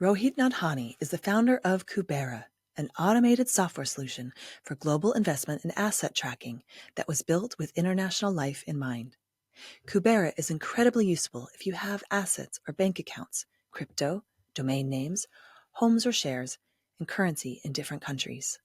Rohit Nadhani is the founder of Kubera, an automated software solution for global investment and asset tracking that was built with international life in mind. Kubera is incredibly useful if you have assets or bank accounts, crypto, domain names, homes or shares, and currency in different countries.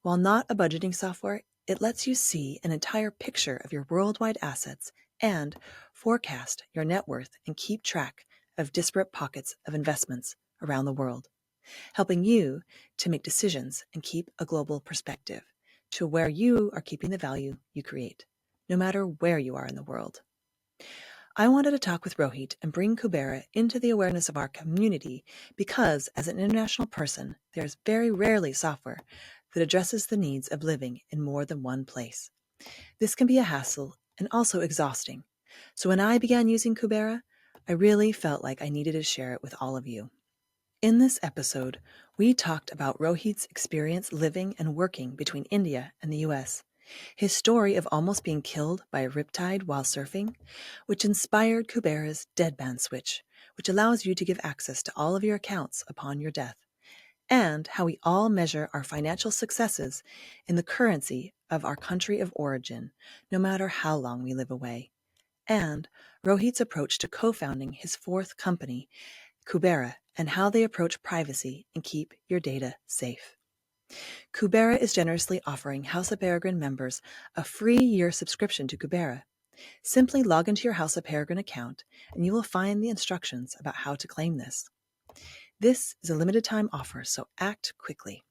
While not a budgeting software, it lets you see an entire picture of your worldwide assets and forecast your net worth and keep track of disparate pockets of investments around the world, helping you to make decisions and keep a global perspective to where you are keeping the value you create, no matter where you are in the world. I wanted to talk with Rohit and bring Kubera into the awareness of our community because, as an international person, there's very rarely software that addresses the needs of living in more than one place. This can be a hassle and also exhausting. So when I began using Kubera, I really felt like I needed to share it with all of you. In this episode, we talked about Rohit's experience living and working between India and the US, his story of almost being killed by a riptide while surfing, which inspired Kubera's deadban switch, which allows you to give access to all of your accounts upon your death, and how we all measure our financial successes in the currency of our country of origin, no matter how long we live away, and Rohit's approach to co-founding his fourth company, Kubera, and how they approach privacy and keep your data safe. Kubera is generously offering House of Peregrine members a free year subscription to Kubera. Simply log into your House of Peregrine account and you will find the instructions about how to claim this. This is a limited time offer, so act quickly.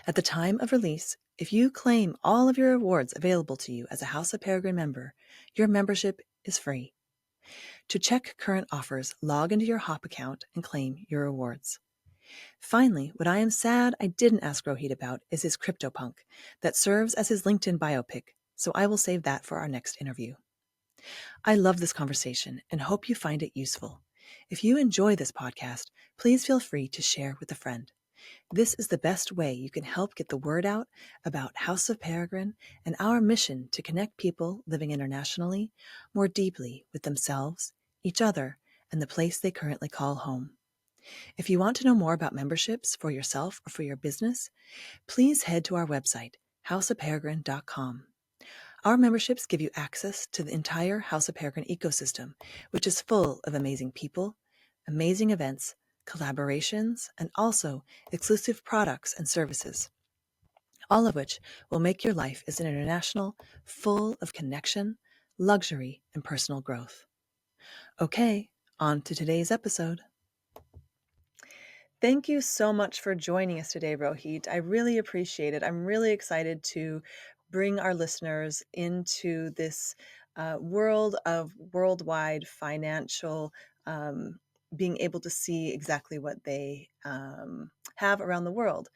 At the time of release, if you claim all of your rewards available to you as a House of Peregrine member, your membership is free. To check current offers, log into your HOP account and claim your rewards. Finally, what I am sad I didn't ask Rohit about is his CryptoPunk that serves as his LinkedIn biopic, so I will save that for our next interview. I love this conversation and hope you find it useful. If you enjoy this podcast, please feel free to share with a friend. This is the best way you can help get the word out about House of Peregrine and our mission to connect people living internationally more deeply with themselves, each other, and the place they currently call home. If you want to know more about memberships for yourself or for your business, please head to our website, houseofperegrine.com. Our memberships give you access to the entire House of Peregrine ecosystem, which is full of amazing people, amazing events, collaborations, and also exclusive products and services, all of which will make your life as an international full of connection, luxury, and personal growth. Okay, on to today's episode. Thank you so much for joining us today, Rohit. I really appreciate it. I'm really excited to bring our listeners into this world of worldwide financial, being able to see exactly what they have around the world.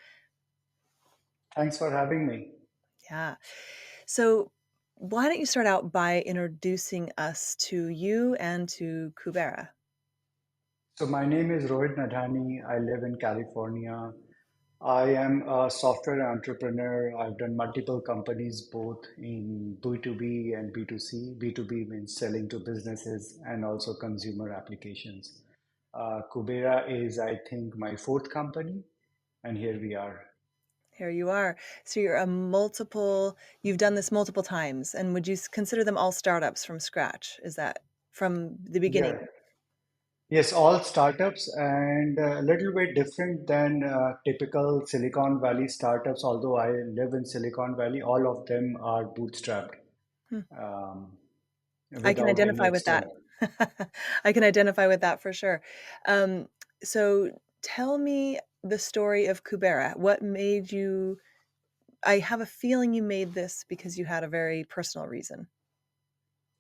Thanks for having me. Yeah. So why don't you start out by introducing us to you and to Kubera? So, my name is Rohit Nadhani. I live in California. I am a software entrepreneur. I've done multiple companies, both in B2B and B2C. B2B means selling to businesses and also consumer applications. Kubera is, I think, my fourth company, and here we are. Here you are. So you've done this multiple times. And would you consider them all startups from scratch? Is that from the Yeah, beginning? yes, all startups and a little bit different than typical Silicon Valley startups. Although I live in Silicon Valley, all of them are bootstrapped Hmm. um, I can without any identify with that. external. I can identify with that for sure. Um, so tell me the story of Kubera. What made you, I have a feeling you made this because you had a very personal reason.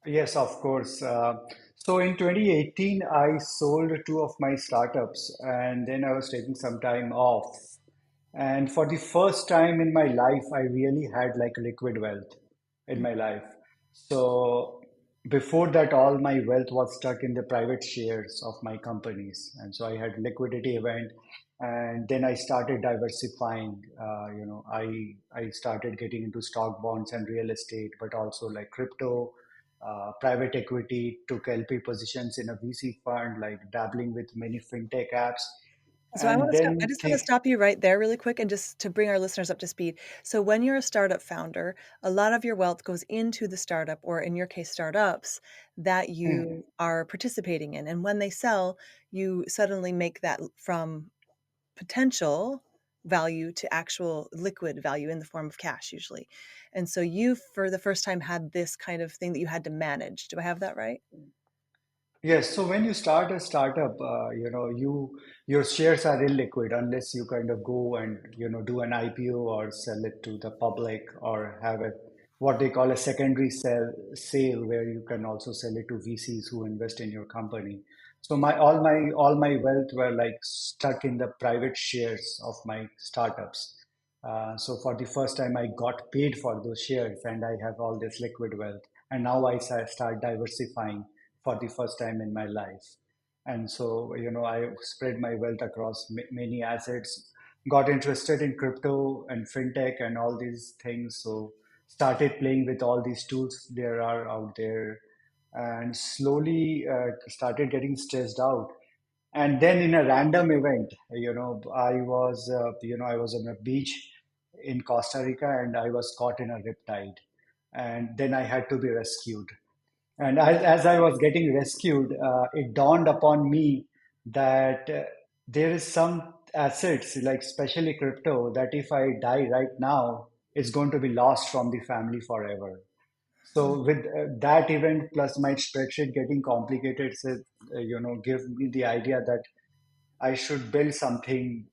Yes, of course. So in 2018, I sold two of my startups, and then I was taking some time off. And for the first time in my life, I really had like liquid wealth in Mm. my life. So before that, all my wealth was stuck in the private shares of my companies. And so I had liquidity event. And then I started diversifying. I started getting into stock bonds and real estate, but also like crypto. private equity, took LP positions in a VC fund, like dabbling with many fintech apps, So I and want to stop. I then just want to think, stop you right there really quick and just to bring our listeners up to speed. So when you're a startup founder, a lot of your wealth goes into the startup or in your case startups that hmm, you are participating in. And when they sell, you suddenly make that from potential value to actual liquid value in the form of cash usually. And so you for the first time had this kind of thing that you had to manage. Do I have that right? yes, so when you start a startup, your shares are illiquid unless you kind of go and do an IPO or sell it to the public or have a what they call a secondary sale where you can also sell it to VCs who invest in your company. So my wealth were like stuck in the private shares of my startups. So for the first time, I got paid for those shares, and I have all this liquid wealth. And now start diversifying for the first time in my life. And so, I spread my wealth across many assets, got interested in crypto and fintech and all these things. So, started playing with all these tools there are out there, and slowly started getting stressed out. And then in a random event, I was on a beach in Costa Rica, and I was caught in a riptide, and then I had to be rescued. And as I was getting rescued, it dawned upon me that there is some assets, like especially crypto, that if I die right now, it's going to be lost from the family forever. Hmm. So with that event plus my spreadsheet getting complicated, give me the idea that I should build something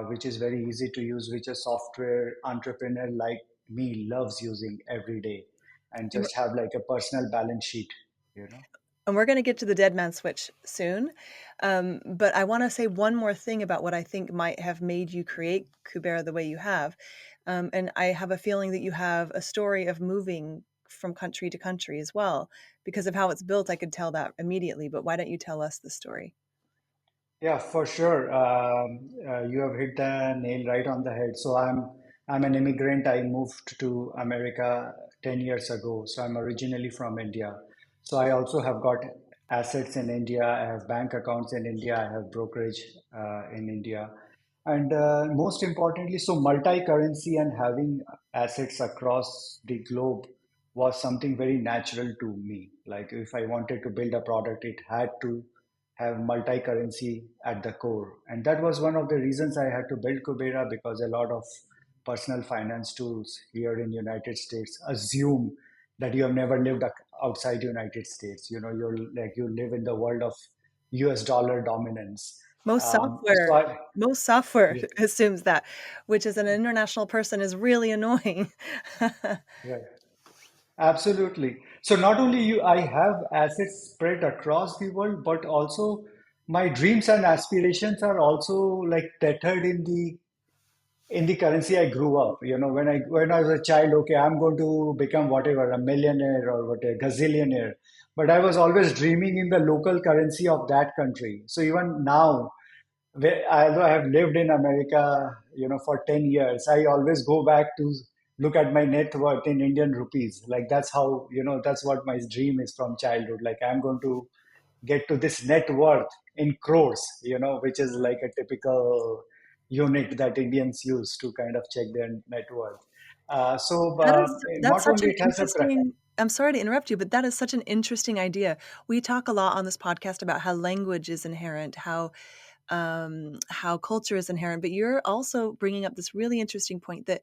which is very easy to use, which a software entrepreneur like me loves using every day, and And just have like a personal balance sheet, you know. we're going to get to the dead man switch soon. But I want to say one more thing about what I think might have made you create Kubera the way you have. And I have a feeling that you have a story of moving from country to country as well. Because of how it's built, I could tell that immediately. But why don't you tell us the story? Yeah, for sure. You have hit the nail right on the head. So I'm an immigrant. I moved to America 10 years ago. So I'm originally from India. So I also have got assets in India. I have bank accounts in India. I have brokerage in India. And most importantly, so multi-currency and having assets across the globe was something very natural to me. Like if I wanted to build a product, it had to have multi-currency at the core. And that was one of the reasons I had to build Kubera, because a lot of personal finance tools here in United States assume that you have never lived outside United States. You live in the world of US dollar dominance. Most Um, so software, I, most software yeah, assumes that, which as an international person is really annoying. right. Absolutely. So not only I have assets spread across the world, but also my dreams and aspirations are also like tethered in the currency I grew up. When I was a child, okay, I'm going to become whatever, a millionaire or what a gazillionaire. But I was always dreaming in the local currency of that country. So even now, although I have lived in America, for 10 years, I always go back to look at my net worth in Indian rupees. Like that's how, that's what my dream is from childhood. Like I'm going to get to this net worth in crores, which is like a typical unit that Indians use to kind of check their net worth. That's Not such only an it has a interesting I'm sorry to interrupt you, but that is such an interesting idea. We talk a lot on this podcast about how language is inherent, how culture is inherent, but you're also bringing up this really interesting point that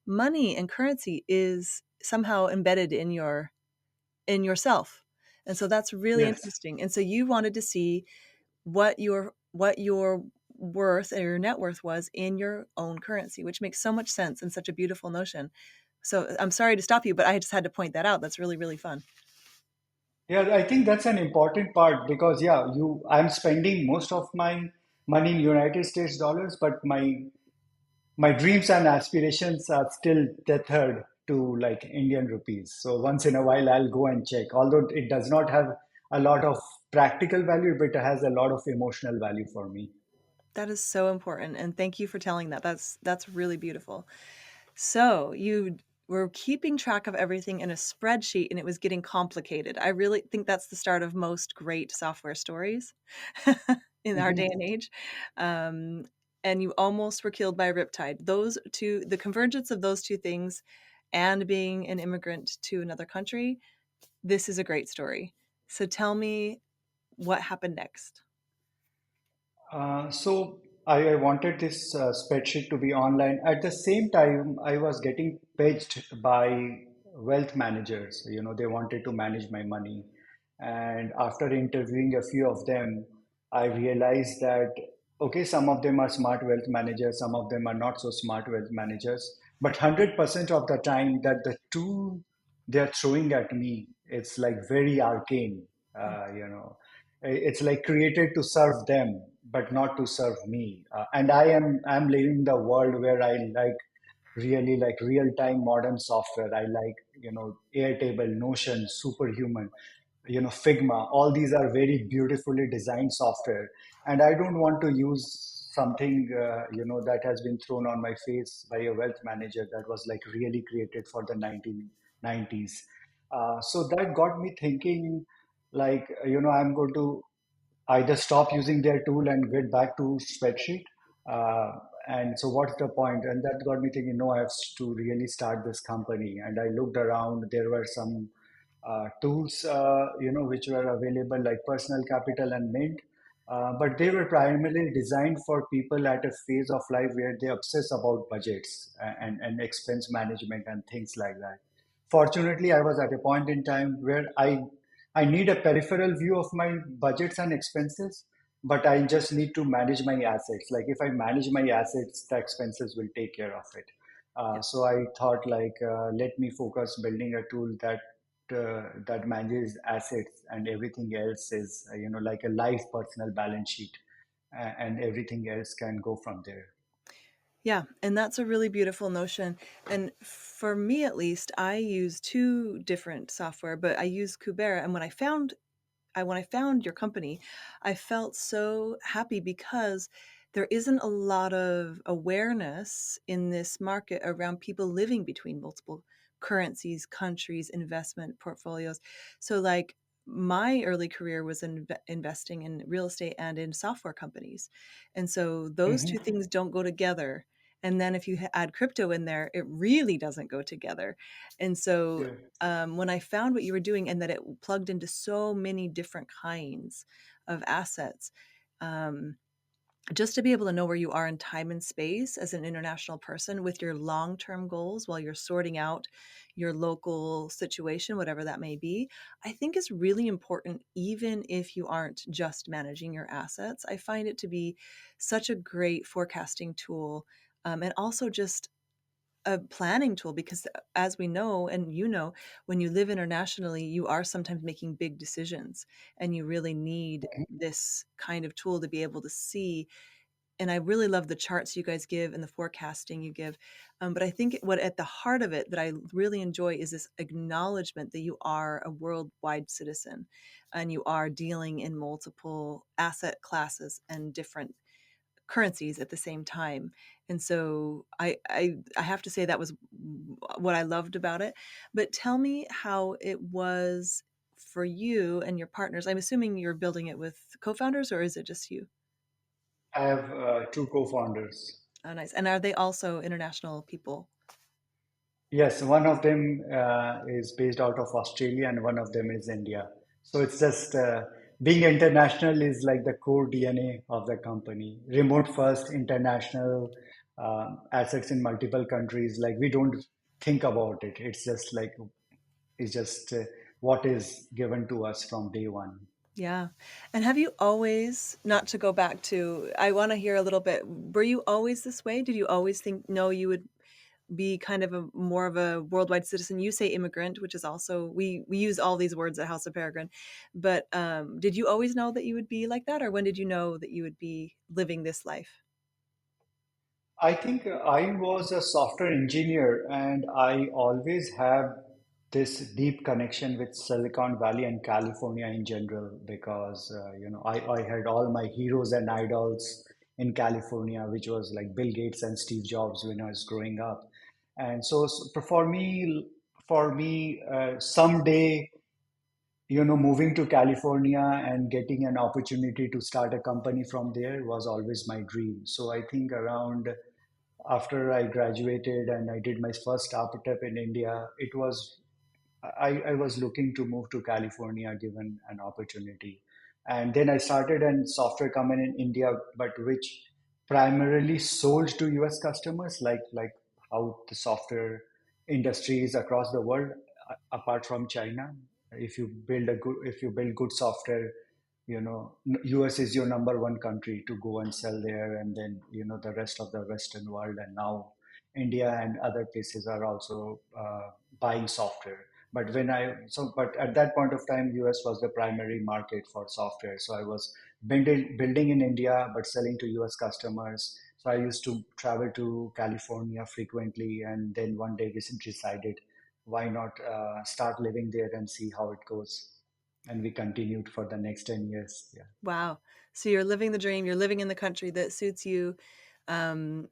money and currency is somehow embedded in yourself. And so that's really yes. interesting. And so you wanted to see what your worth or your net worth was in your own currency, which makes so much sense and such a beautiful notion. So I'm sorry to stop you, but I just had to point that out. That's really, really fun. Yeah, I think that's an important part because I'm spending most of my money in United States dollars, but my dreams and aspirations are still tethered to like Indian rupees. So once in a while I'll go and check. Although it does not have a lot of practical value, but it has a lot of emotional value for me. That is so important, and thank you for telling that. That's really beautiful. So you we're keeping track of everything in a spreadsheet and it was getting complicated. I really think that's the start of most great software stories in our day and Mhm. age. Um, and you almost were killed by a riptide. Those two, the convergence of those two things and being an immigrant to another country, this is a great story. So tell me what happened next. So I wanted this spreadsheet to be online. At the same time, I was getting pitched by wealth managers. You know, they wanted to manage my money. And after interviewing a few of them, I realized that, okay, some of them are smart wealth managers, some of them are not so smart wealth managers. But 100% of the time that the tool they're throwing at me, it's like very arcane, you know. It's like created to serve them, but not to serve me. And I'm living in the world where I like really like real time modern software. I like, you know, Airtable, Notion, Superhuman, you know, Figma. All these are very beautifully designed software, and I don't want to use something you know, that has been thrown on my face by a wealth manager that was like really created for the 1990s. So that got me thinking, like, you know, I'm going to either stop using their tool and get back to spreadsheet. Uh, and so what's the point? And that got me thinking, no, I have to really start this company. And I looked around, there were some tools, you know, which were available like Personal Capital and Mint. But they were primarily designed for people at a phase of life where they obsess about budgets and expense management and things like that. Fortunately, I was at a point in time where I need a peripheral view of my budgets and expenses, but I just need to manage my assets. Like if I manage my assets, the expenses will take care of it. Yeah. So I thought like, let me focus building a tool that manages assets, and everything else is, you know, like a live personal balance sheet, and everything else can go from there. Yeah, and that's a really beautiful notion. And for me, at least, I use two different software, but I use Kubera. And when I found your company, I felt so happy because there isn't a lot of awareness in this market around people living between multiple currencies, countries, investment portfolios. So, like, my early career was in investing in real estate and in software companies. And so those two Hmm. things don't go together. And then if you add crypto in there, it really doesn't go together. And so Yeah. when I found what you were doing and that it plugged into so many different kinds of assets, um, just to be able to know where you are in time and space as an international person with your long term goals while you're sorting out your local situation, whatever that may be, I think is really important, even if you aren't just managing your assets. I find it to be such a great forecasting tool. And also just a planning tool because as we know and you know, when you live internationally you are sometimes making big decisions and you really need this kind of tool to be able to see. And I really love the charts you guys give and the forecasting you give. But I think what at the heart of it that I really enjoy is this acknowledgement that you are a worldwide citizen and you are dealing in multiple asset classes and different currencies at the same time. And so I have to say that was what I loved about it. But tell me how it was for you and your partners. I'm assuming you're building it with co-founders or is it just you? I have two co-founders. Oh, nice. And are they also international people? Yes, one of them is based out of Australia and one of them is India. So it's just being international is like the core DNA of the company. Remote first, international, assets in multiple countries. Like we don't think about it. It's just like, it's just what is given to us from day one. Yeah. And have you always, not to go back to, I want to hear a little bit, were you always this way? Did you always think, no, you would be kind of a more of a worldwide citizen? You say immigrant, which is also we use all these words at House of Peregrine. But did you always know that you would be like that, or when did you know that you would be living this life? I think I was a software engineer and I always have this deep connection with Silicon Valley and California in general because you know, I had all my heroes and idols in California, which was like Bill Gates and Steve Jobs when I was growing up. And so for me, someday, moving to California and getting an opportunity to start a company from there was always my dream. So I think around after I graduated and I did my first startup in India, I was looking to move to California given an opportunity. And then I started a software company in India, but which primarily sold to US customers, like how the software industry is across the world, apart from China. If you build good software, US is your number one country to go and sell there, and then the rest of the Western world, and now India and other places are also buying software. But at that point of time, US was the primary market for software. So I was building in India, but selling to US customers. So I used to travel to California frequently, and then one day we decided, why not start living there and see how it goes? And we continued for the next 10 years. Yeah. Wow. So you're living the dream, you're living in the country that suits you, and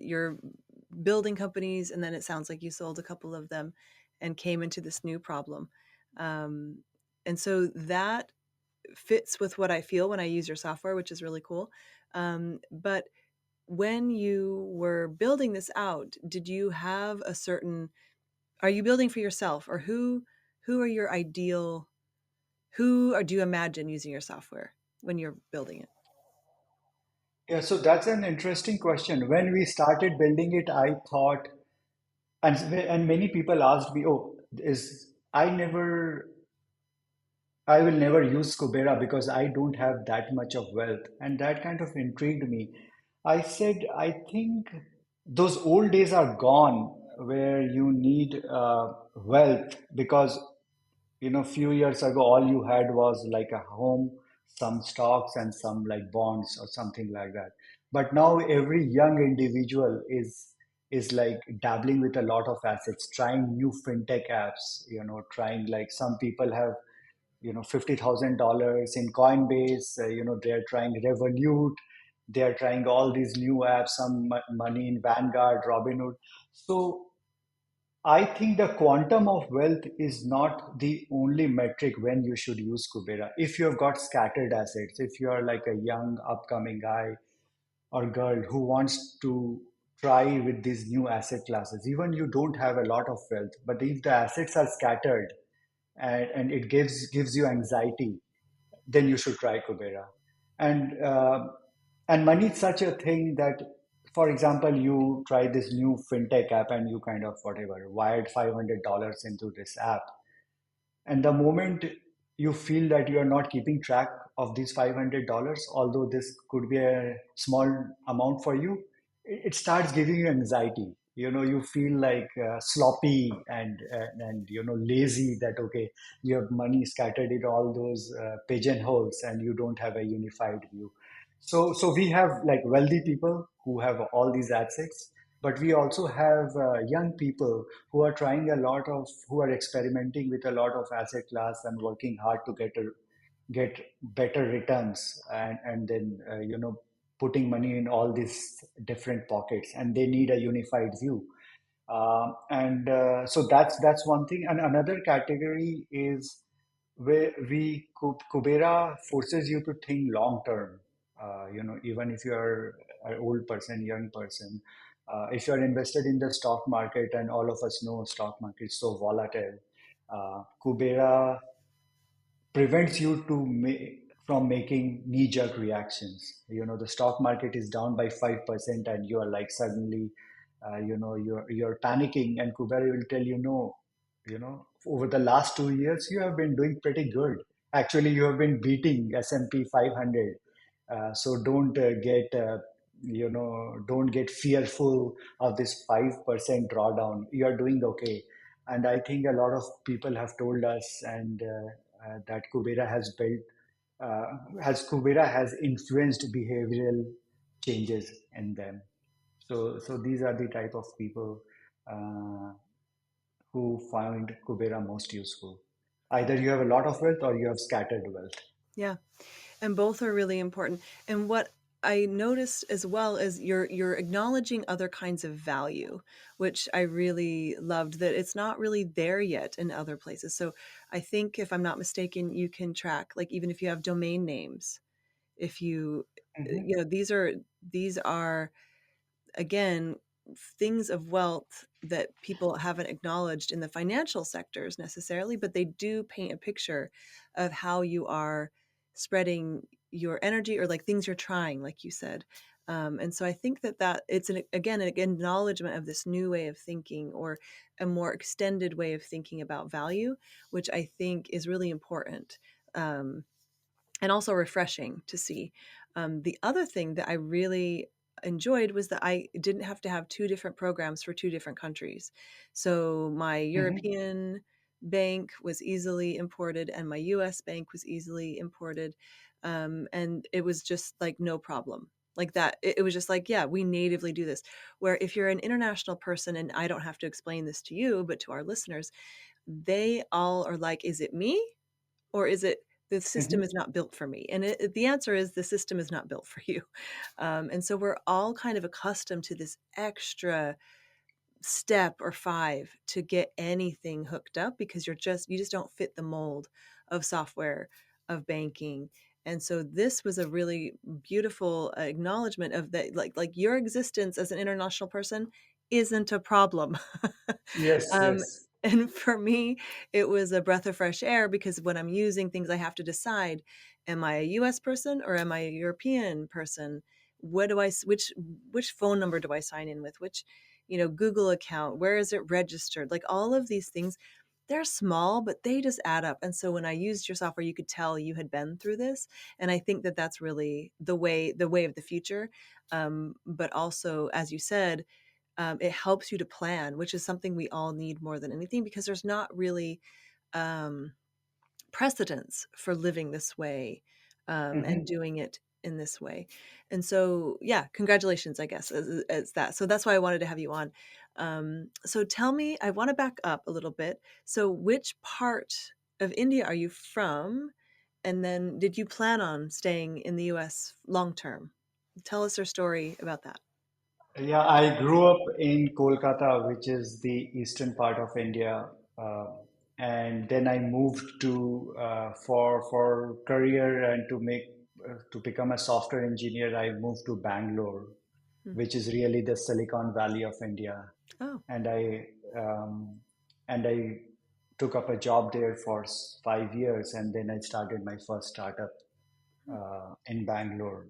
you're building companies. And then it sounds like you sold a couple of them and came into this new problem. Um, and so that fits with what I feel when I use your software, which is really cool. But when you were building this out, did you have a certain, are you building for yourself, or who are your ideal, who or do you imagine using your software when you're building it? Yeah, so that's an interesting question. When we started building it, I thought, and many people asked me, "Oh, is I will never use Kubera because I don't have that much of wealth," and that kind of intrigued me. I said, I think those old days are gone where you need wealth because few years ago, all you had was like a home, some stocks, and some like bonds or something like that. But now every young individual is like dabbling with a lot of assets, trying new fintech apps, trying like some people have, $50,000 in Coinbase, they're trying Revolut, they're trying all these new apps, some money in Vanguard, Robinhood. So I think the quantum of wealth is not the only metric when you should use Kubera. If you have got scattered assets, if you are like a young upcoming guy or girl who wants to try with these new asset classes, even you don't have a lot of wealth, but if the assets are scattered and it gives you anxiety, then you should try Kubera. And and money is such a thing that, for example, you try this new fintech app and you kind of whatever wired $500 into this app, and the moment you feel that you are not keeping track of these $500, although this could be a small amount for you, it starts giving you anxiety. You feel like sloppy and lazy that okay, you have money scattered in all those pigeonholes and you don't have a unified view. So we have like wealthy people who have all these assets, but we also have young people who are trying a lot of, who are experimenting with a lot of asset class and working hard to get better returns, and then putting money in all these different pockets, and they need a unified view. And so that's one thing. And another category is where Kubera forces you to think long term. Even if you are an old person, young person, if you are invested in the stock market, and all of us know stock market is so volatile, Kubera prevents you from making knee-jerk reactions. The stock market is down by 5%, and you are like suddenly, you're panicking, and Kubera will tell you no. Over the last 2 years, you have been doing pretty good. Actually, you have been beating S&P 500. So don't get fearful of this 5% drawdown. You are doing okay. And I think a lot of people have told us, and that Kubera has influenced behavioral changes in them. So these are the type of people uh, who find Kubera most useful. Either you have a lot of wealth or you have scattered wealth. Yeah. And both are really important. And what I noticed as well as you're acknowledging other kinds of value, which I really loved, that it's not really there yet in other places. So I think if I'm not mistaken, you can track, like, even if you have domain names, if you Mhm. you know, these are again things of wealth that people haven't acknowledged in the financial sectors necessarily, but they do paint a picture of how you are spreading your energy, or like things you're trying, like you said. And so I think that it's again an acknowledgement of this new way of thinking, or a more extended way of thinking about value, which I think is really important. And also refreshing to see. The other thing that I really enjoyed was that I didn't have to have two different programs for two different countries. So my Mhm. European bank was easily imported, and my US bank was easily imported. And it was just like no problem. Like that, it was just like, yeah, we natively do this. Where if you're an international person, and I don't have to explain this to you, but to our listeners, they all are like, is it me? Or is it the system is Mhm. not built for me? And the answer is the system is not built for you. And so we're all kind of accustomed to this extra step or five to get anything hooked up, because you just don't fit the mold of software, of banking. And so this was a really beautiful acknowledgement of that, like your existence as an international person isn't a problem. Yes, um, yes. and for me, it was a breath of fresh air, because when I'm using things, I have to decide: am I a US person or am I a European person? What do I, which phone number do I sign in with? Which, Google account, where is it registered? Like all of these things, they're small, but they just add up. And so when I used your software, you could tell you had been through this. And I think that that's really the way of the future. But also, as you said, it helps you to plan, which is something we all need more than anything, because there's not really um, precedence for living this way, and Mhm. doing it in this way. And so, yeah, congratulations, I guess, as that. So that's why I wanted to have you on. So tell me, I want to back up a little bit. So, which part of India are you from? And then, did you plan on staying in the US long term? Tell us your story about that. Yeah, I grew up in Kolkata, which is the eastern part of India, uh, and then I moved to for career and to become a software engineer. I moved to Bangalore, Hmm. which is really the Silicon Valley of India, Oh. and I took up a job there for 5 years, and then I started my first startup in Bangalore,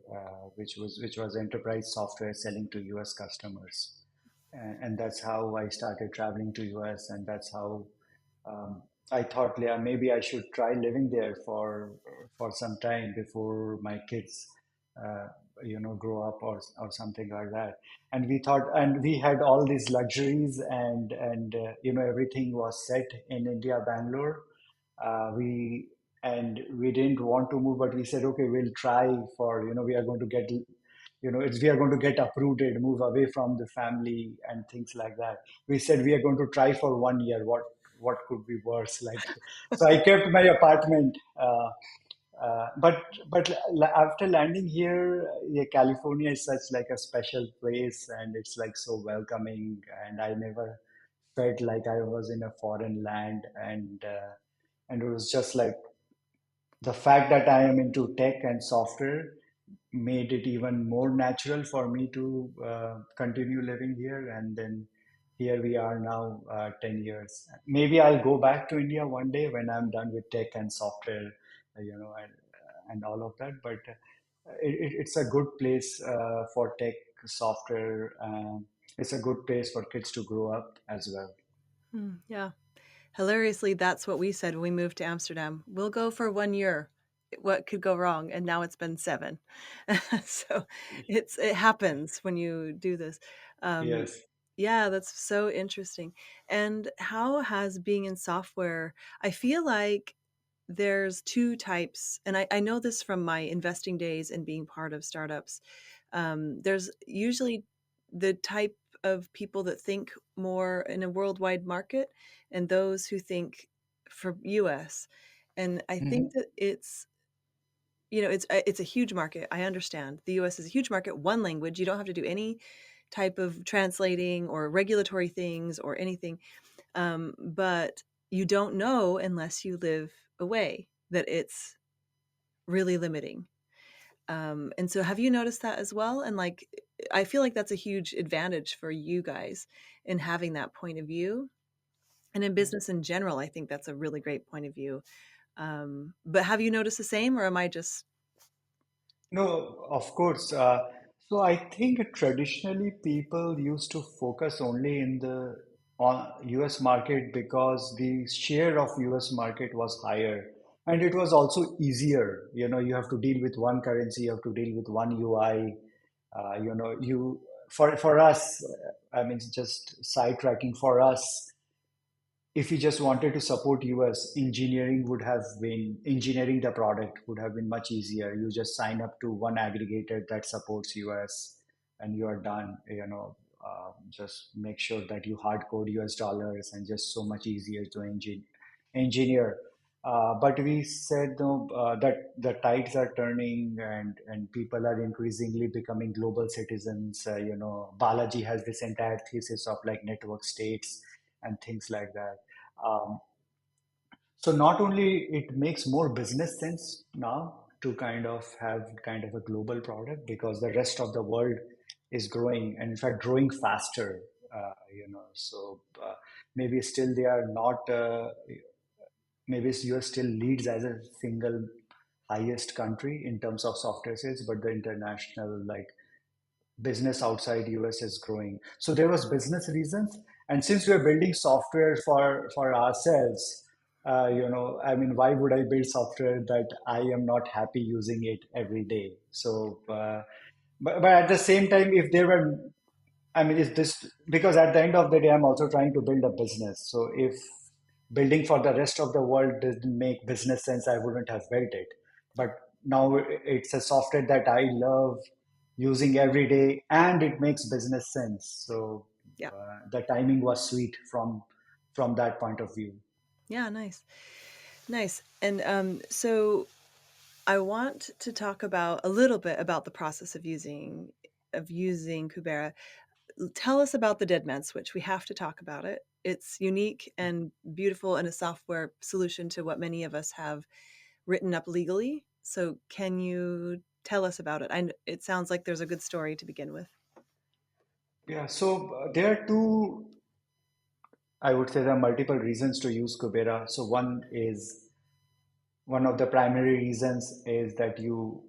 which was enterprise software selling to U.S. customers, and that's how I started traveling to U.S. And that's how I thought, yeah, maybe I should try living there for some time before my kids, uh, grow up or something like that. And we thought, and we had all these luxuries, and everything was set in India, Bangalore. We didn't want to move, but we said, okay, we'll try for, we are going to get, we are going to get uprooted, move away from the family and things like that. We said we are going to try for 1 year. What could be worse? Like, so I kept my apartment. But after landing here, yeah, California is such like a special place, and it's like so welcoming. And I never felt like I was in a foreign land, and it was just like the fact that I am into tech and software made it even more natural for me to continue living here. And then here we are now, 10 years. Maybe I'll go back to India one day when I'm done with tech and software, and all of that. But it's a good place for tech, software. It's a good place for kids to grow up as well. Yeah. Hilariously, that's what we said when we moved to Amsterdam. We'll go for 1 year. What could go wrong? And now it's been 7. So it happens when you do this. Um, Yes. yeah, that's so interesting. And how has being in software, I feel like there's two types, and I know this from my investing days and being part of startups. There's usually the type of people that think more in a worldwide market, and those who think for US. And I think Mhm. that it's it's a huge market. I understand the U.S. is a huge market. One language. You don't have to do any type of translating or regulatory things or anything. But you don't know unless you live away that it's really limiting. And so, have you noticed that as well? And like, I feel like that's a huge advantage for you guys in having that point of view. And in business in general, I think that's a really great point of view. But have you noticed the same, or am I just, No, of course. So I think traditionally people used to focus only in the on US market because the share of US market was higher and it was also easier. You know, you have to deal with one currency, you have to deal with one UI. You for us, I mean, just sidetracking for us if you just wanted to support US, engineering the product would have been much easier. You just sign up to one aggregator that supports US and you are done. Just make sure that you hard code US dollars and just so much easier to engineer. But we said no, that the tides are turning and people are increasingly becoming global citizens. Balaji has this entire thesis of like network states and things like that. Um, so not only it makes more business sense now to kind of have kind of a global product because the rest of the world is growing and in fact growing faster. Maybe still they are not. Maybe US still leads as a single highest country in terms of software sales, but the international like business outside US is growing. So there was business reasons, and since we are building software for ourselves, I mean, why would I build software that I am not happy using it every day? But at the same time, if there were, I mean, is this because at the end of the day, I'm also trying to build a business. So if building for the rest of the world didn't make business sense, I wouldn't have built it. But now it's a software that I love using every day, and it makes business sense. So yeah, the timing was sweet from that point of view. yeah, nice, nice. And so I want to talk about a little bit about the process of using Kubera. Tell us about the dead man switch. We have to talk about it. It's unique and beautiful and a software solution to what many of us have written up legally. So, can you tell us about it? It sounds like there's a good story to begin with. Yeah, so there are two, I would say there are multiple reasons to use Kubera. So one of the primary reasons is that you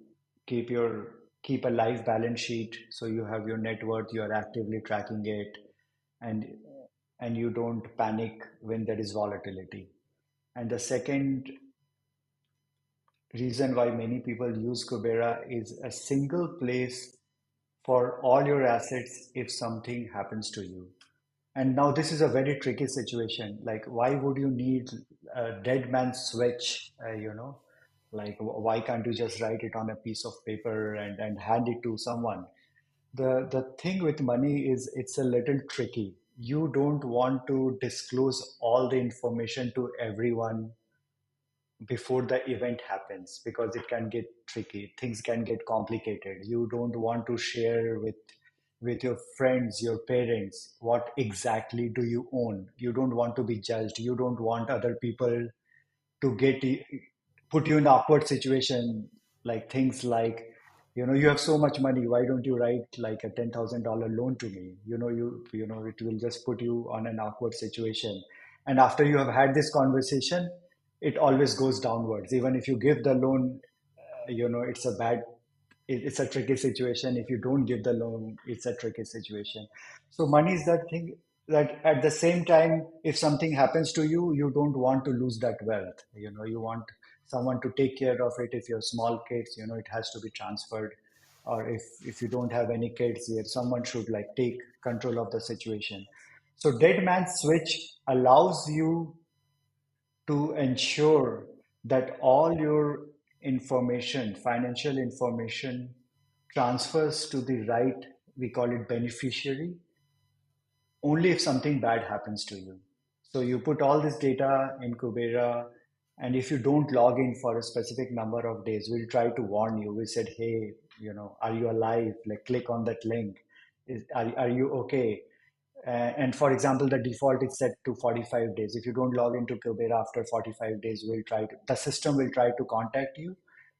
keep a live balance sheet, so you have your net worth, you are actively tracking it, and and you don't panic when there is volatility. And the second reason why many people use Kubera is a single place for all your assets if something happens to you. And now this is a very tricky situation. Like, why would you need a dead man switch? Like, why can't you just write it on a piece of paper and hand it to someone? The thing with money is it's a little tricky. You don't want to disclose all the information to everyone before the event happens because it can get tricky. Things can get complicated. You don't want to share with your friends, your parents, what exactly do you own. You don't want to be judged. You don't want other people to put you in awkward situation, like things like, you have so much money, why don't you write like a $10,000 loan to me? It will just put you on an awkward situation. And after you have had this conversation, it always goes downwards. Even if you give the loan, it's it's a tricky situation. If you don't give the loan, it's a tricky situation. So money is that thing that at the same time, if something happens to you, you don't want to lose that wealth. You want someone to take care of it. If you're small kids, it has to be transferred. Or if you don't have any kids, someone should like take control of the situation. So dead man switch allows you to ensure that all your information, financial information, transfers to the right, we call it beneficiary, only if something bad happens to you. So you put all this data in Kubera, And if you don't log in for a specific number of days, we'll try to warn you. We said, hey, are you alive? Like, click on that link. Are you okay? And for example, the default is set to 45 days. If you don't log into Kubera after 45 days, the system will try to contact you.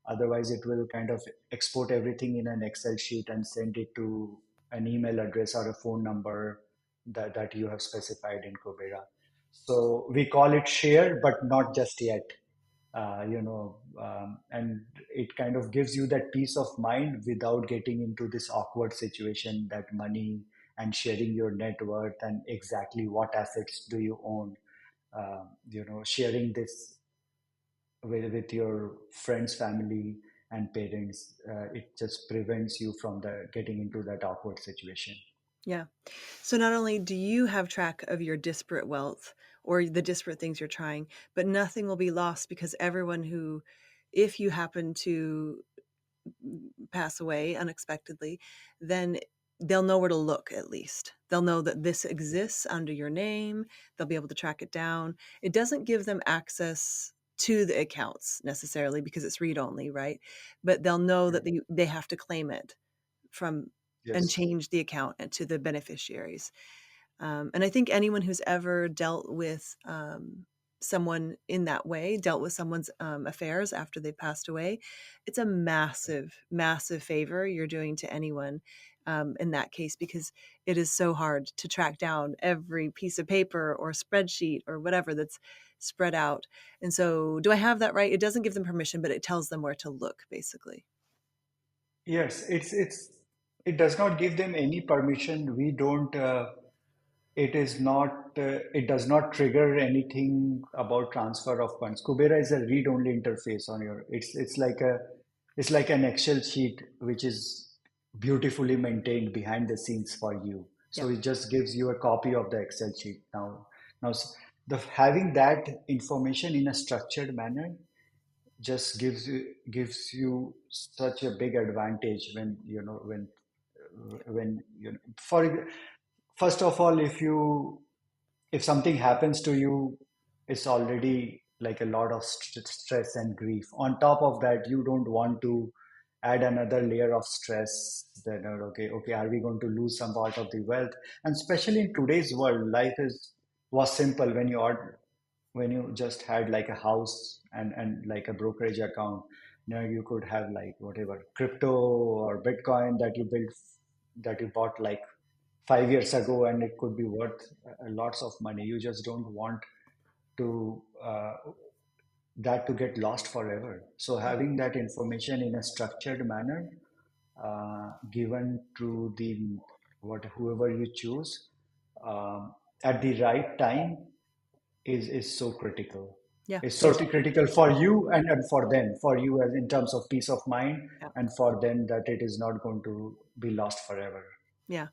Otherwise, it will kind of export everything in an Excel sheet and send it to an email address or a phone number that you have specified in Kubera. So we call it share, but not just yet. And it kind of gives you that peace of mind without getting into this awkward situation that money and sharing your net worth and exactly what assets do you own. Sharing this with your friends, family, and parents, it just prevents you from the getting into that awkward situation. Yeah. So not only do you have track of your disparate wealth or the disparate things you're trying, but nothing will be lost because everyone who, if you happen to pass away unexpectedly, then they'll know where to look at least. They'll know that this exists under your name. They'll be able to track it down. It doesn't give them access to the accounts necessarily because it's read only, right? But they'll know that they have to claim it from and Yes. change the account and to the beneficiaries. And I think anyone who's ever dealt with someone in that way, dealt with someone's affairs after they've passed away, it's a massive, massive favor you're doing to anyone in that case, because it is so hard to track down every piece of paper or spreadsheet or whatever that's spread out. And so, do I have that right? It doesn't give them permission, but it tells them where to look, basically. Yes, it does not give them any permission. We don't. It is not. It does not trigger anything about transfer of funds. Kubera is a read-only interface on your. It's like an Excel sheet which is beautifully maintained behind the scenes for you. So Yep. it just gives you a copy of the Excel sheet. The having that information in a structured manner just gives you such a big advantage when for first of all, if something happens to you, it's already like a lot of stress and grief. On top of that, you don't want to add another layer of stress that okay, are we going to lose some part of the wealth? And especially in today's world, life is was simple when you just had like a house and like a brokerage account. You could have like whatever crypto or Bitcoin that you bought like 5 years ago, and it could be worth lots of money. You just don't want to that to get lost forever. So having that information in a structured manner, given to the whoever you choose, at the right time is so critical. Yeah. It's so It's critical for you and for them, for you as in terms of peace of mind, yeah. and for them that it is not going to be lost forever. Yeah.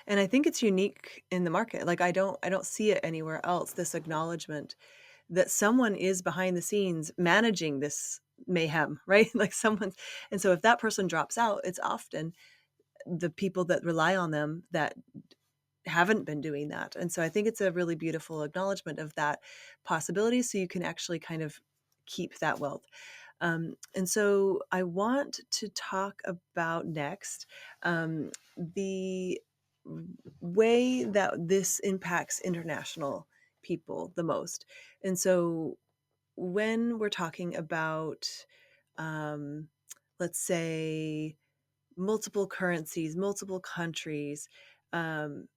And I think it's unique in the market. Like I don't see it anywhere else, this acknowledgement that someone is behind the scenes managing this mayhem, right? Like someone's and so if that person drops out, it's often the people that rely on them that haven't been doing that. And so I think it's a really beautiful acknowledgement of that possibility so you can actually kind of keep that wealth. And so I want to talk about next the way that this impacts international people the most. And so when we're talking about, um, let's say, multiple currencies, multiple countries, um,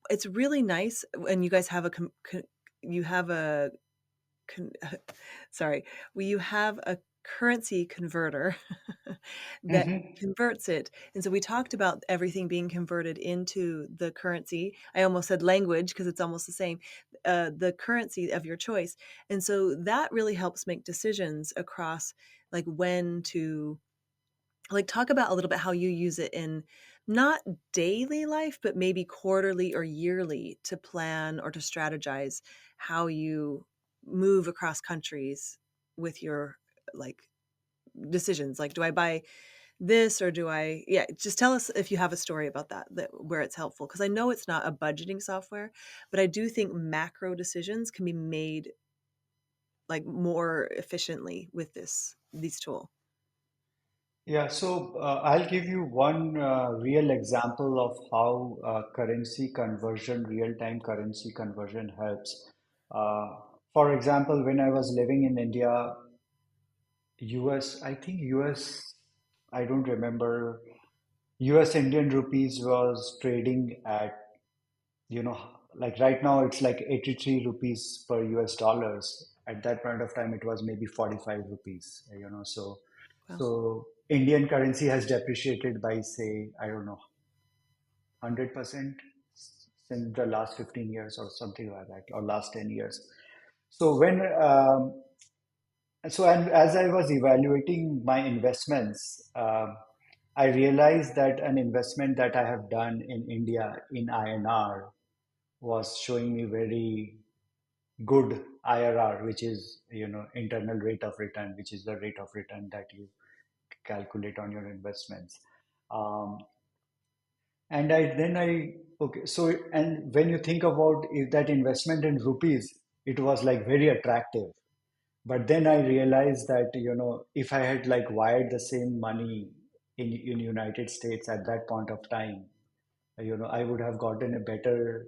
it's really nice when you guys have you have a con- sorry, well, you have a currency converter that Hmm. converts it. And so we talked about everything being converted into the currency. I almost said language because it's almost the same, the currency of your choice. And so that really helps make decisions across like when to like talk about a little bit how you use it in not daily life, but maybe quarterly or yearly to plan or to strategize how you move across countries with your like decisions. Like, do I buy this or do I, yeah, just tell us if you have a story about that where it's helpful. Cause I know it's not a budgeting software, but I do think macro decisions can be made like more efficiently with these tool? Yeah, so I'll give you one real example of how currency conversion, real-time currency conversion helps. Uh, for example, when I was living in India, US, I think US, I don't remember, US Indian rupees was trading at, like right now it's like 83 rupees per US dollars. At that point of time, it was maybe 45 rupees, Wow. so Indian currency has depreciated by say, I don't know, 100% since the last 15 years or something like that, or last 10 years. So and as I was evaluating my investments, I realized that an investment that I have done in India in INR was showing me very good IRR, which is, internal rate of return, which is the rate of return that you calculate on your investments. Um, and okay, so, and when you think about if that investment in rupees, it was like very attractive. But then I realized that, if I had like wired the same money in United States at that point of time, I would have gotten a better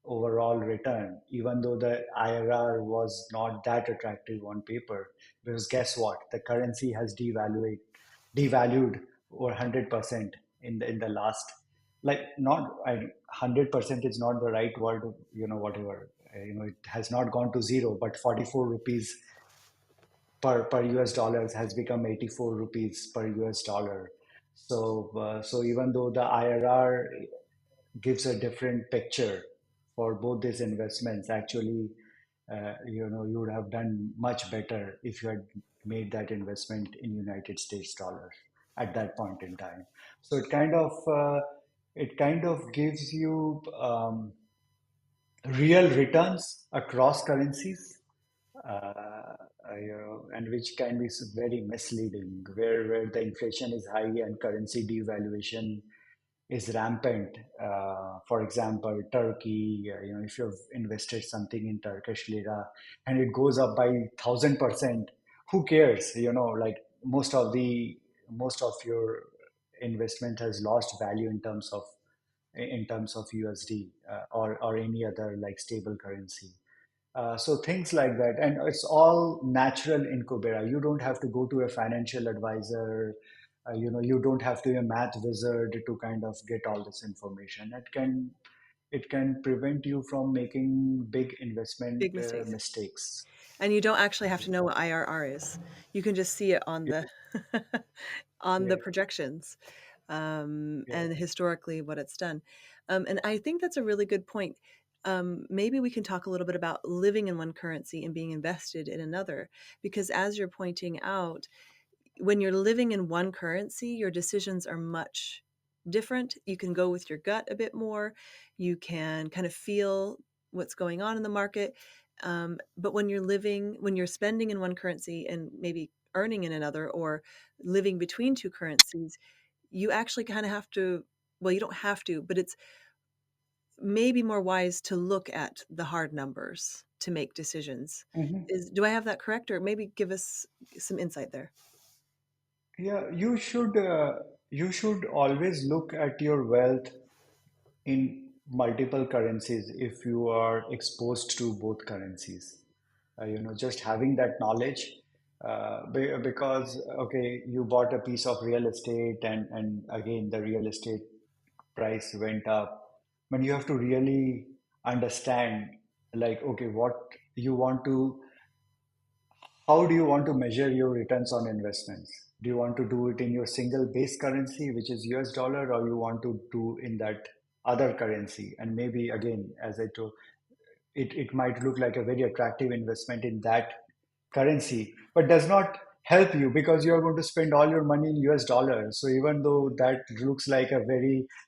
overall return, even though the IRR was not that attractive on paper. Because guess what? The currency has devalued over 100% in the last, like, not 100% is not the right word, whatever. It has not gone to zero, but 44 rupees per US dollars has become 84 rupees per US dollar. So even though the IRR gives a different picture for both these investments. Actually, you would have done much better if you had made that investment in United States dollars at that point in time. So it kind of gives you real returns across currencies, and which can be very misleading, where the inflation is high and currency devaluation is rampant. For example, Turkey, if you've invested something in Turkish lira and it goes up by 1,000%, who cares? Like most of your investment has lost value in terms of USD, or any other like stable currency. So things like that, and it's all natural in Kubera. You don't have to go to a financial advisor. You don't have to be a math wizard to kind of get all this information. It can prevent you from making big investment Big mistakes. mistakes. And you don't actually have to know what IRR is. You can just see it on Yeah, the on the yeah, projections, yeah. and historically what it's done. And I think that's a really good point. Maybe we can talk a little bit about living in one currency and being invested in another, because as you're pointing out, when you're living in one currency, your decisions are much different. You can go with your gut a bit more. You can kind of feel what's going on in the market. But when you're spending in one currency and maybe earning in another, or living between two currencies, you actually kind of have to, well, you don't have to, but it's maybe more wise to look at the hard numbers to make decisions. Mhm. Do I have that correct? Or maybe give us some insight there. Yeah, you should always look at your wealth in multiple currencies if you are exposed to both currencies. Just having that knowledge, because okay, you bought a piece of real estate, and again the real estate price went up, but you have to really understand, like, okay, what you want to how do you want to measure your returns on investments? Do you want to do it in your single base currency, which is US dollar, or you want to do in that other currency? And maybe again, as I told, it might look like a very attractive investment in that currency, but does not help you because you're going to spend all your money in US dollars. So even though that looks like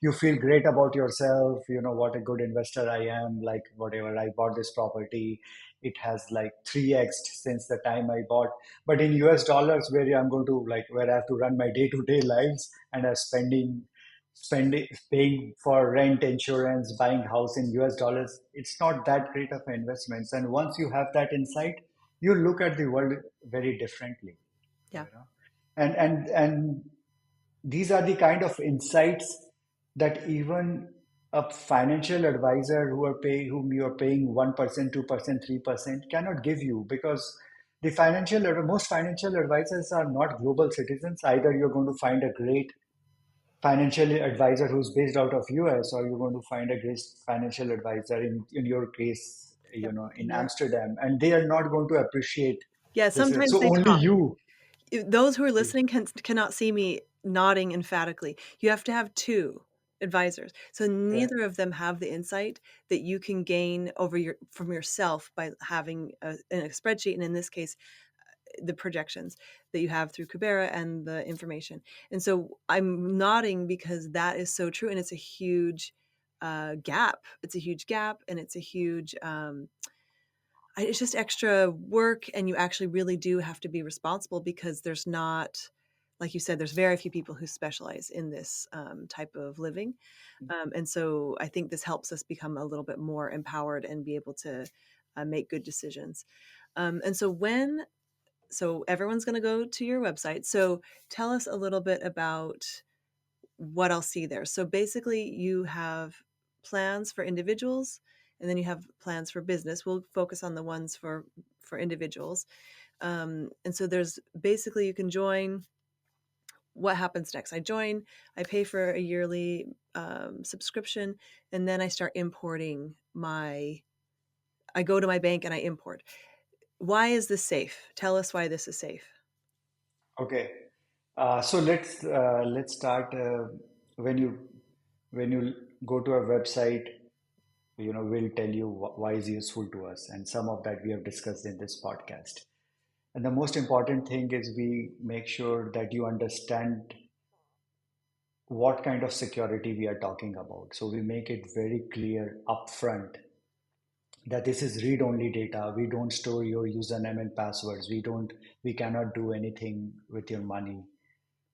you feel great about yourself, what a good investor I am, like whatever, I bought this property, it has like 3x since the time I bought. But in US dollars, where I have to run my day-to-day lives and I'm spending, paying for rent, insurance, buying house in US dollars, it's not that great of an investment. And once you have that insight, you look at the world very differently, Yeah. and these are the kind of insights that even a financial advisor whom you are paying 1%, 2%, 3% cannot give you, because most financial advisors are not global citizens. Either you're going to find a great financial advisor who's based out of US, or you're going to find a great financial advisor in your case, Yep. in In Europe. Amsterdam, and they are not going to appreciate Yeah, this. sometimes So they only talk. you. Those who are listening cannot see me nodding emphatically. You have to have two advisors. So Yeah. neither of them have the insight that you can gain over your from yourself by having a spreadsheet, and in this case, the projections that you have through Kubera and the information. And so I'm nodding because that is so true, and it's a huge gap. It's a huge gap, and it's a huge it's just extra work, and you actually really do have to be responsible because there's not, like you said, there's very few people who specialize in this type of living. And so I think this helps us become a little bit more empowered and be able to make good decisions. And so everyone's going to go to your website. So tell us a little bit about what I'll see there. So basically, you have plans for individuals, and then you have plans for business. We'll focus on the ones for individuals. And so there's basically you can join. What happens next? I join. I pay for a yearly subscription, and then I start importing my. I go to my bank and I import. Why is this safe? Tell us why this is safe. Okay. So let's start when you go to our website. We'll tell you why is useful to us, and some of that we have discussed in this podcast. And the most important thing is we make sure that you understand what kind of security we are talking about. So we make it very clear upfront that this is read-only data. We don't store your username and passwords. We cannot do anything with your money.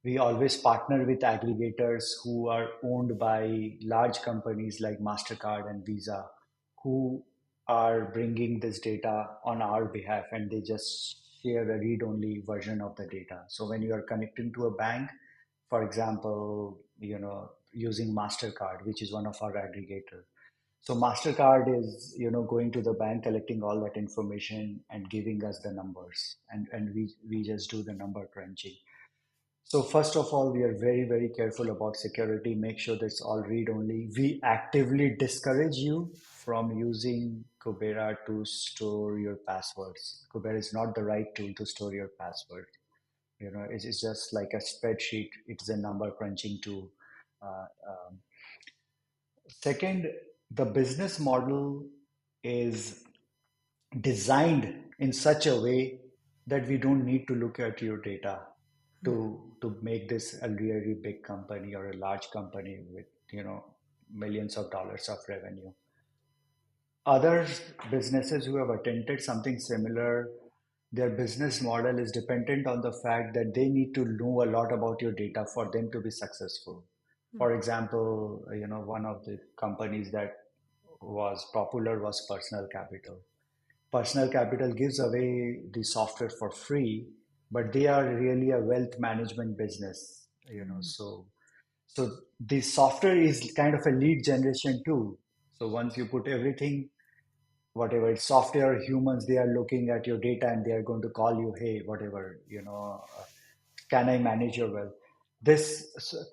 We always partner with aggregators who are owned by large companies like MasterCard and Visa, who are bringing this data on our behalf, and they just share a read-only version of the data. So when you are connecting to a bank, for example, using MasterCard, which is one of our aggregator. So MasterCard is, going to the bank, collecting all that information and giving us the numbers, and we just do the number crunching. So first of all, we are very, very careful about security. Make sure that's all read only. We actively discourage you from using Kubera to store your passwords. Kubera is not the right tool to store your password. It's just like a spreadsheet. It's a number crunching tool. Uh, um, Second, the business model is designed in such a way that we don't need to look at your data to make this a really big company or a large company with millions of dollars of revenue. Other businesses who have attempted something similar, their business model is dependent on the fact that they need to know a lot about your data for them to be successful. For example, one of the companies that was popular was Personal Capital. Personal Capital gives away the software for free, but they are really a wealth management business, so the software is kind of a lead generation tool. So once you put everything, whatever it's software or humans, they are looking at your data and they are going to call you, hey, whatever, can I manage your wealth?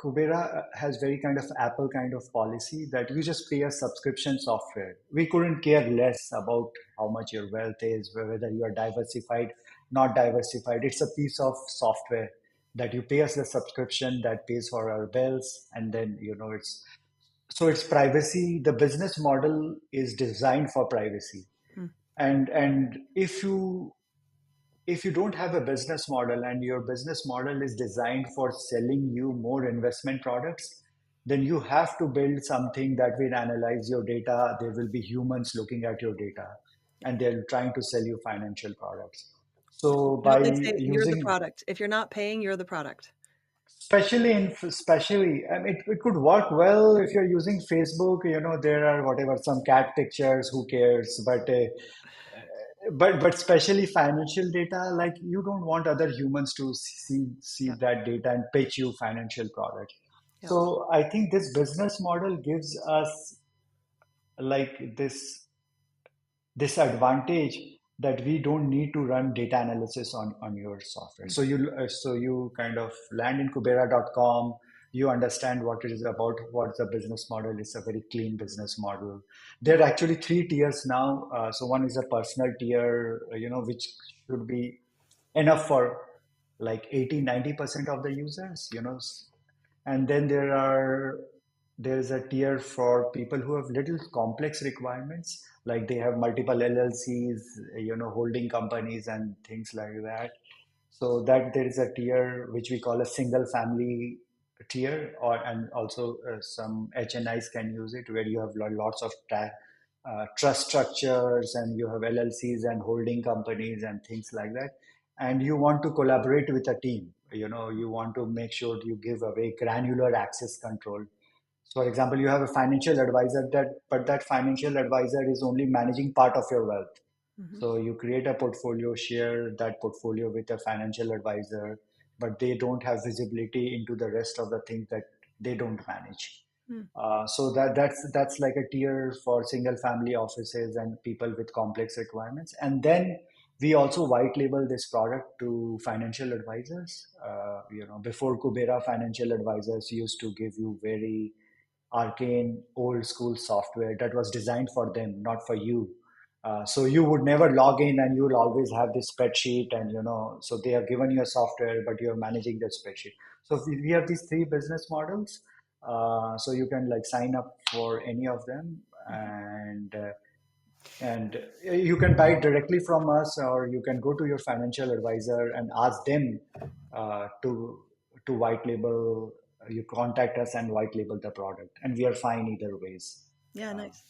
Kubera has very kind of Apple kind of policy that you just pay a subscription software. We couldn't care less about how much your wealth is, whether you are diversified, not diversified. It's a piece of software that you pay us the subscription that pays for our bills, and then it's privacy. The business model is designed for privacy, and if you don't have a business model and your business model is designed for selling you more investment products, then you have to build something that will analyze your data. There will be humans looking at your data, and they're trying to sell you financial products. So by Don't they say you're the using, product? If you're not paying, you're the product. especially, I mean, it could work well if you're using Facebook. There are whatever some cat pictures. Who cares? But but especially financial data, like you don't want other humans to see Yep. that data and pitch you financial products. Yep. So I think this business model gives us like this advantage that we don't need to run data analysis on your software. So you kind of land in Kubera.com. You understand what it is about, what's the business model. It's a very clean business model. There are actually three tiers now. So one is a personal tier, which should be enough for like 80-90% of the users, and then there's a tier for people who have little complex requirements, like they have multiple LLCs, holding companies and things like that. So that there is a tier which we call a single family tier, and also some HNIs can use it, where you have lots of trust structures, and you have LLCs and holding companies and things like that. And you want to collaborate with a team. You want to make sure you give away granular access control. So, for example, you have a financial advisor, but that financial advisor is only managing part of your wealth. Hmm. So you create a portfolio, share that portfolio with a financial advisor, but they don't have visibility into the rest of the things that they don't manage. Hmm. So that's like a tier for single family offices and people with complex requirements. And then we also white label this product to financial advisors. Before Kubera, financial advisors used to give you very arcane old school software that was designed for them, not for you. So you would never log in, and you will always have this spreadsheet, and so they have given you a software, but you're managing the spreadsheet. So we have these three business models. So you can like sign up for any of them, Hmm. and you can buy it directly from us, or you can go to your financial advisor and ask them to white label. You contact us and white label the product, and we are fine either ways. Yeah, Uh, nice.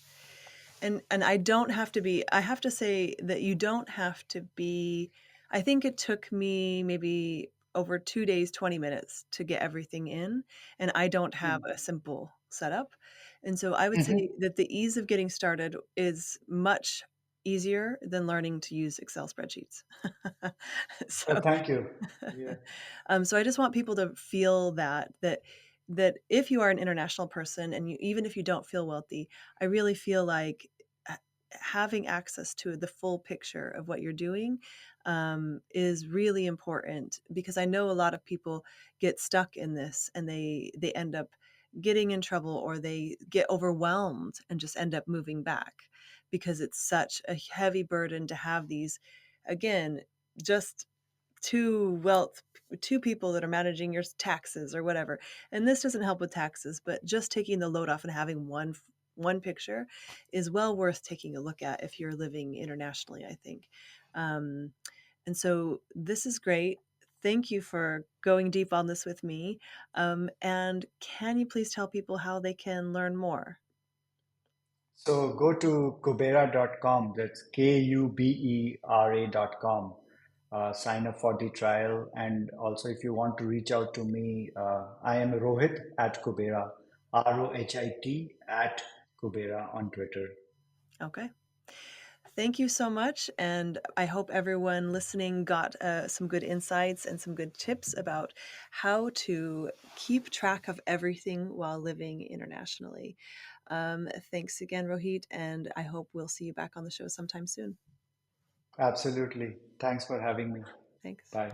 And I don't have to be, I have to say that you don't have to be, I think it took me maybe over 2 days, 20 minutes to get everything in, and I don't have a simple setup. And so I would say Mhm. that the ease of getting started is much easier than learning to use Excel spreadsheets. Oh, So thank you. Yeah. so I just want people to feel that if you are an international person, and even if you don't feel wealthy, I really feel like having access to the full picture of what you're doing is really important, because I know a lot of people get stuck in this, and they end up getting in trouble, or they get overwhelmed and just end up moving back, because it's such a heavy burden to have these, again, just two wealth two people that are managing your taxes or whatever. And this doesn't help with taxes, but just taking the load off and having one picture is well worth taking a look at if you're living internationally, I think. um, and so this is great. Thank you for going deep on this with me. And can you please tell people how they can learn more? So go to Kubera.com. That's Kubera.com. Sign up for the trial. And also, if you want to reach out to me, I am Rohit at Kubera, ROHIT at Kubera on Twitter. Okay. Thank you so much. And I hope everyone listening got some good insights and some good tips about how to keep track of everything while living internationally. Thanks again, Rohit, and I hope we'll see you back on the show sometime soon. Absolutely. Thanks for having me. Thanks. Bye.